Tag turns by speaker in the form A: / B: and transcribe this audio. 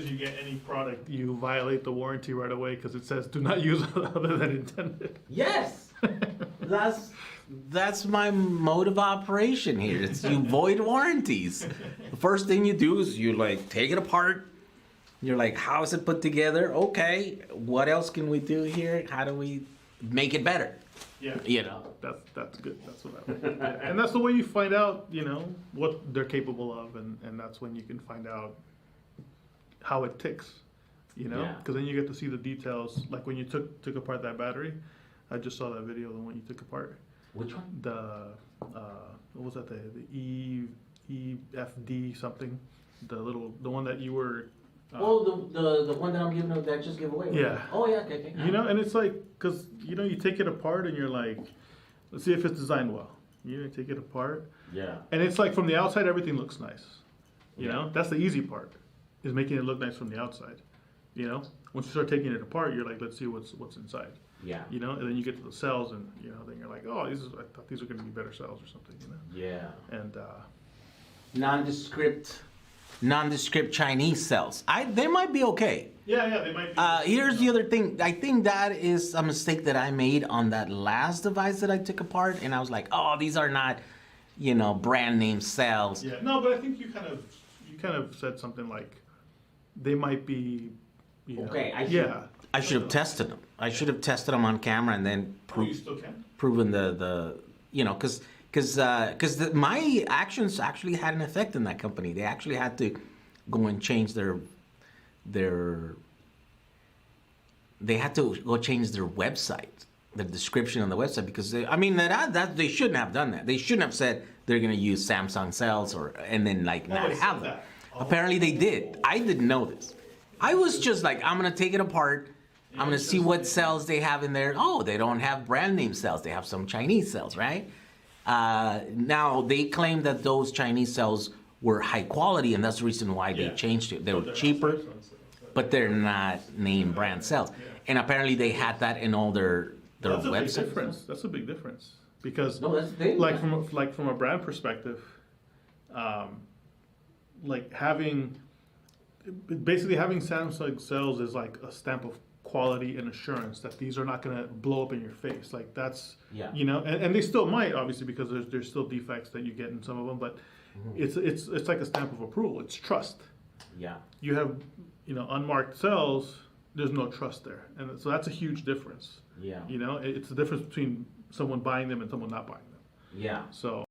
A: as you get any product, you violate the warranty right away because it says do not use other than intended.
B: Yes, that's my mode of operation here. It's you void warranties. The first thing you do is you like take it apart. You're like, how is it put together? Okay, what else can we do here? How do we make it better?
A: Yeah,
B: You know.
A: that's good. That's what I like. And that's the way you find out, what they're capable of, and that's when you can find out how it ticks,
B: Yeah.
A: because then you get to see the details. Like when you took apart that battery, I just saw that video, the one you took apart.
B: Which one?
A: The what was that? The EFD something, the one that you were.
B: The one that I'm giving that just give away. Right?
A: Yeah.
B: Oh yeah. Okay.
A: And it's like, because you take it apart and you're like, let's see if it's designed well. You take it apart.
B: Yeah.
A: And it's like from the outside, everything looks nice. You
B: Yeah.
A: know, that's the easy part, is making it look nice from the outside. Once you start taking it apart, you're like, let's see what's inside.
B: Yeah.
A: And then you get to the cells, and then you're like, oh, I thought these were going to be better cells or something.
B: Yeah.
A: And
B: Nondescript Chinese cells. They might be okay.
A: yeah, they might be.
B: Here's the other thing. I think that is a mistake that I made on that last device that I took apart, and I was like, oh, these are not, brand name cells.
A: Yeah, no, but I think you kind of said something like, they might be.
B: Okay, I should have tested them. I should have tested them on camera and then
A: You still can.
B: proven because my actions actually had an effect in that company. They actually had to go and change their website, the description on the website, because they shouldn't have done that. They shouldn't have said they're going to use Samsung cells and then not have them. Apparently they did. I didn't know this. I was just like, I'm going to take it apart. I'm going to see what cells they have in there. Oh, they don't have brand name cells. They have some Chinese cells, right? Now, they claim that those Chinese cells were high quality, and that's the reason why they changed it. They were cheaper, but they're not name brand cells. And apparently they had that in all their websites.
A: That's a big difference. Because
B: No, that's big.
A: from a brand perspective, having Samsung cells is like a stamp of quality and assurance that these are not going to blow up in your face. Like that's, and they still might, obviously, because there's still defects that you get in some of them, but it's like a stamp of approval. It's trust.
B: Yeah.
A: You have, unmarked cells, there's no trust there. And so that's a huge difference.
B: Yeah.
A: It's the difference between someone buying them and someone not buying them.
B: Yeah.
A: So